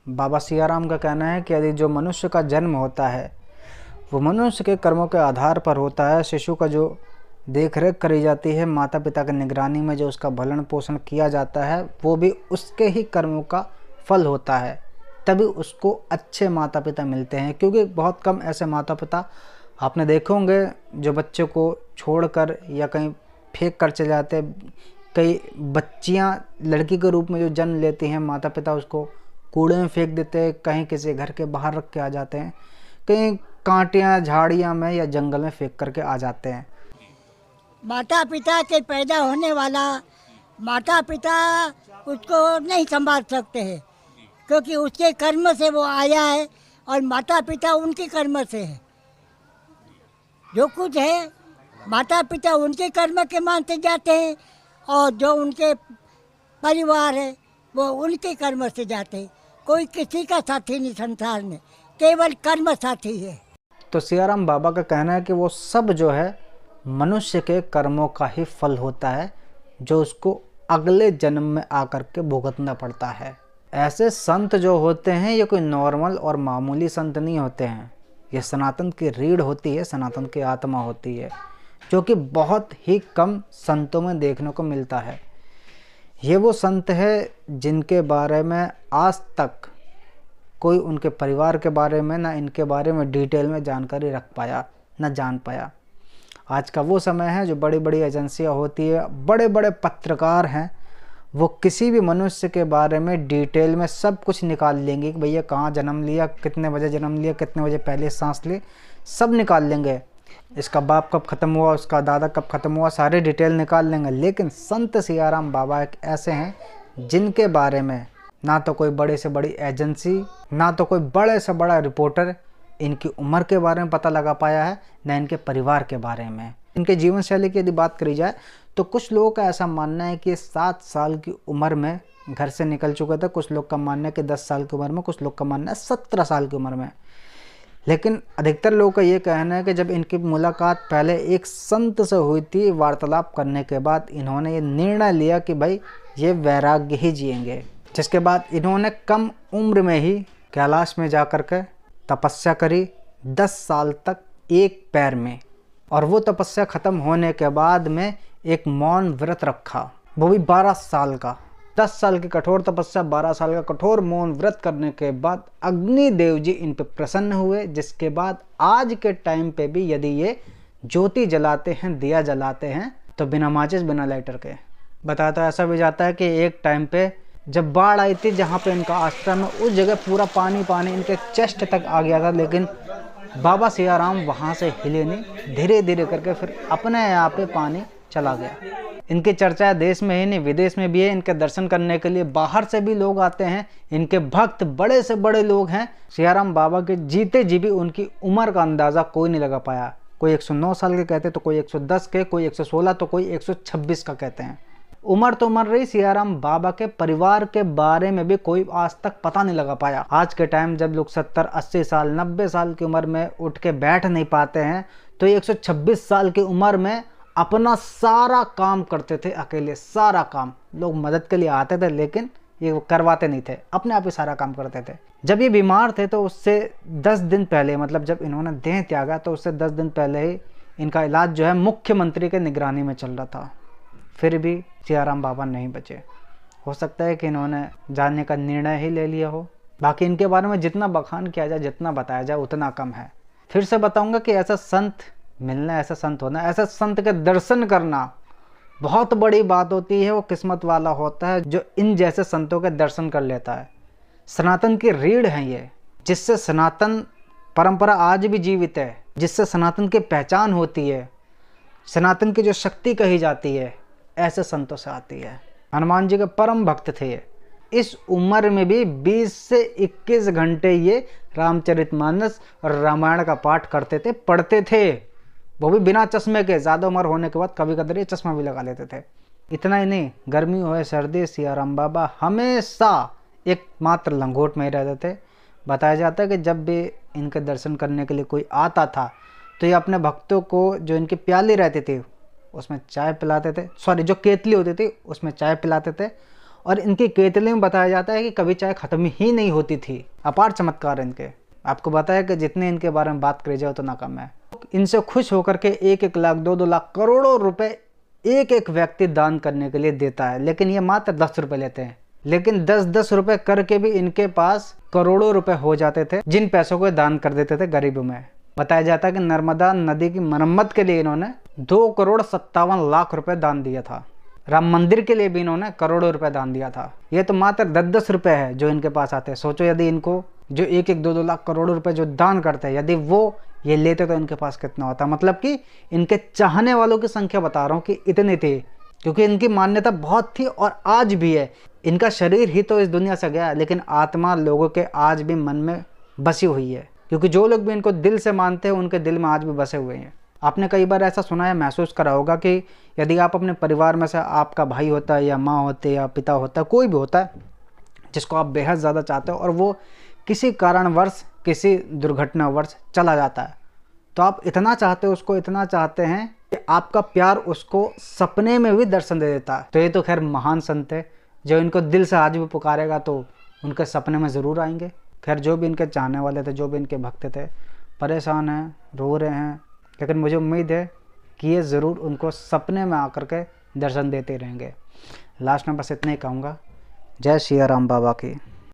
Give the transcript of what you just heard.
बाबा सियाराम का कहना है कि यदि जो मनुष्य का जन्म होता है वो मनुष्य के कर्मों के आधार पर होता है। शिशु का जो देख रेख करी जाती है, माता पिता की निगरानी में जो उसका भरण पोषण किया जाता है, वो भी उसके ही कर्मों का फल होता है। तभी उसको अच्छे माता पिता मिलते हैं, क्योंकि बहुत कम ऐसे माता पिता आपने देखे होंगे जो बच्चे को छोड़कर या कहीं फेंक कर चले जाते हैं। कई बच्चियां लड़की के रूप में जो जन्म लेती हैं, माता पिता उसको कूड़े में फेंक देते हैं, कहीं किसी घर के बाहर रख के आ जाते हैं, कहीं कांटियां झाड़ियां में या जंगल में फेंक करके आ जाते हैं। माता पिता के पैदा होने वाला माता पिता उसको नहीं संभाल सकते हैं, क्योंकि उसके कर्म से वो आया है और माता पिता उनके कर्म से है। जो कुछ है माता पिता उनके कर्म के मानते जाते हैं और जो उनके परिवार है वो उनके कर्म से जाते हैं। कोई किसी का साथी नहीं संसार में, केवल कर्म साथी है। तो सियाराम बाबा का कहना है कि वो सब जो है मनुष्य के कर्मों का ही फल होता है, जो उसको अगले जन्म में आकर के भुगतना पड़ता है। ऐसे संत जो होते हैं ये कोई नॉर्मल और मामूली संत नहीं होते हैं। ये सनातन की रीढ़ होती है, सनातन की आत्मा होती है, जो कि बहुत ही कम संतों में देखने को मिलता है। ये वो संत है जिनके बारे में आज तक कोई उनके परिवार के बारे में ना इनके बारे में डिटेल में जानकारी रख पाया, ना जान पाया। आज का वो समय है जो बड़ी बड़ी एजेंसियां होती है, बड़े बड़े पत्रकार हैं, वो किसी भी मनुष्य के बारे में डिटेल में सब कुछ निकाल लेंगे कि भैया कहाँ जन्म लिया, कितने बजे जन्म लिया, कितने बजे पहले सांस ली, सब निकाल लेंगे। इसका बाप कब ख़त्म हुआ, उसका दादा कब ख़त्म हुआ, सारे डिटेल निकाल लेंगे। लेकिन संत सियाराम बाबा एक ऐसे हैं जिनके बारे में ना तो कोई बड़े से बड़ी एजेंसी, ना तो कोई बड़े से बड़ा रिपोर्टर इनकी उम्र के बारे में पता लगा पाया है, ना इनके परिवार के बारे में। इनके जीवन शैली की यदि बात करी जाए तो कुछ लोगों का ऐसा मानना है कि 7 साल की उम्र में घर से निकल चुके थे, कुछ लोग का मानना है कि 10 साल की उम्र में, कुछ लोग का मानना है 17 साल की उम्र में। लेकिन अधिकतर लोगों का ये कहना है कि जब इनकी मुलाकात पहले एक संत से हुई थी, वार्तालाप करने के बाद इन्होंने ये निर्णय लिया कि भाई ये वैराग्य ही जिएंगे, जिसके बाद इन्होंने कम उम्र में ही कैलाश में जा कर के तपस्या करी 10 साल तक एक पैर में। और वो तपस्या ख़त्म होने के बाद में एक मौन व्रत रखा, वो भी 12 साल का। 10 साल की कठोर तपस्या, 12 साल का कठोर मौन व्रत करने के बाद अग्निदेव जी इन पे प्रसन्न हुए, जिसके बाद आज के टाइम पे भी यदि ये ज्योति जलाते हैं, दिया जलाते हैं, तो बिना माचिस बिना लाइटर के। बताता ऐसा भी जाता है कि एक टाइम पे जब बाढ़ आई थी जहाँ पे इनका आश्रम है, उस जगह पूरा पानी पानी इनके चेस्ट तक आ गया था, लेकिन बाबा सियाराम वहाँ से हिले नहीं, धीरे धीरे करके फिर अपने यहाँ पे पानी चला गया। इनकी चर्चा देश में ही नहीं विदेश में भी है। इनके दर्शन करने के लिए बाहर से भी लोग आते हैं। इनके भक्त बड़े से बड़े लोग हैं। सियाराम बाबा के जीते जी भी उनकी उम्र का अंदाज़ा कोई नहीं लगा पाया। कोई 109 साल के कहते तो कोई 110 के, कोई 116 तो कोई 126 का कहते हैं। उम्र तो उम्र रही, सियाराम बाबा के परिवार के बारे में भी कोई आज तक पता नहीं लगा पाया। आज के टाइम जब लोग 70, 80 साल, 90 साल की उम्र में उठ के बैठ नहीं पाते हैं, तो 126 साल की उम्र में अपना सारा काम करते थे अकेले। सारा काम, लोग मदद के लिए आते थे लेकिन ये करवाते नहीं थे, अपने आप ही सारा काम करते थे। जब ये बीमार थे तो उससे 10 दिन पहले, मतलब जब इन्होंने देह त्यागा तो उससे 10 दिन पहले ही इनका इलाज जो है मुख्यमंत्री के निगरानी में चल रहा था। फिर भी सियाराम बाबा नहीं बचे। हो सकता है कि इन्होंने जाने का निर्णय ही ले लिया हो। बाकी इनके बारे में जितना बखान किया जाए, जितना बताया जाए उतना कम है। फिर से बताऊंगा कि ऐसा संत मिलना, ऐसा संत होना, ऐसा संत के दर्शन करना बहुत बड़ी बात होती है। वो किस्मत वाला होता है जो इन जैसे संतों के दर्शन कर लेता है। सनातन की रीढ़ है ये, जिससे सनातन परंपरा आज भी जीवित है, जिससे सनातन की पहचान होती है, सनातन की जो शक्ति कही जाती है, ऐसे संतों से आती है। हनुमान जी के परम भक्त थे ये। इस उम्र में भी 20 से 21 घंटे ये रामचरितमानस और रामायण का पाठ करते थे, पढ़ते थे, वो भी बिना चश्मे के। ज़्यादा उम्र होने के बाद कभी कभी चश्मा भी लगा लेते थे। इतना ही नहीं, गर्मी हो सर्दी, सियाराम बाबा हमेशा एकमात्र लंगोट में ही रहते थे। बताया जाता है कि जब भी इनके दर्शन करने के लिए कोई आता था तो ये अपने भक्तों को, जो इनकी प्याली रहती थी उसमें चाय पिलाते थे, सॉरी जो केतली होती थी उसमें चाय पिलाते थे, और इनकी केतली में बताया जाता है कि कभी चाय ख़त्म ही नहीं होती थी। अपार चमत्कार इनके। आपको बताया कि जितने इनके बारे में बात करी जाए उतना कम है। इनसे खुश होकर के 1-1 लाख 2-2 लाख करोड़ों रुपए एक एक व्यक्ति दान करने के लिए देता है, लेकिन ये मात्र 10 रुपये लेते हैं। लेकिन 10-10 रुपये करके भी इनके पास करोड़ों रुपए हो जाते थे, जिन पैसों को दान कर देते थे गरीबों में। बताया जाता है कि नर्मदा नदी की मरम्मत के लिए इन्होंने 2,57,00,000 रुपए दान दिया था। राम मंदिर के लिए भी इन्होंने करोड़ों रुपए दान दिया था। ये तो मात्र 10-10 रुपये है जो इनके पास आते हैं। सोचो यदि इनको जो 1-1 2-2 लाख करोड़ों रुपए जो दान करते हैं, यदि वो ये लेते तो इनके पास कितना होता। मतलब कि इनके चाहने वालों की संख्या बता रहा हूँ कि इतनी थी, क्योंकि इनकी मान्यता बहुत थी और आज भी है। इनका शरीर ही तो इस दुनिया से गया, लेकिन आत्मा लोगों के आज भी मन में बसी हुई है, क्योंकि जो लोग भी इनको दिल से मानते हैं उनके दिल में आज भी बसे हुए हैं। आपने कई बार ऐसा सुना या महसूस करा होगा कि यदि आप अपने परिवार में से, आपका भाई होता है या माँ होती है या पिता होता है, कोई भी होता है जिसको आप बेहद ज़्यादा चाहते हो और वो किसी कारणवश, किसी दुर्घटनावश चला जाता है, तो आप इतना चाहते हो उसको, इतना चाहते हैं कि आपका प्यार उसको सपने में भी दर्शन दे देता है। तो ये तो खैर महान संत है, जो इनको दिल से आज भी पुकारेगा तो उनके सपने में ज़रूर आएंगे। खैर जो भी इनके चाहने वाले थे, जो भी इनके भक्त थे, परेशान हैं, रो रहे हैं, लेकिन मुझे उम्मीद है कि ये ज़रूर उनको सपने में आकर के दर्शन देते रहेंगे। लास्ट में बस इतना ही कहूँगा, जय सिया राम बाबा की।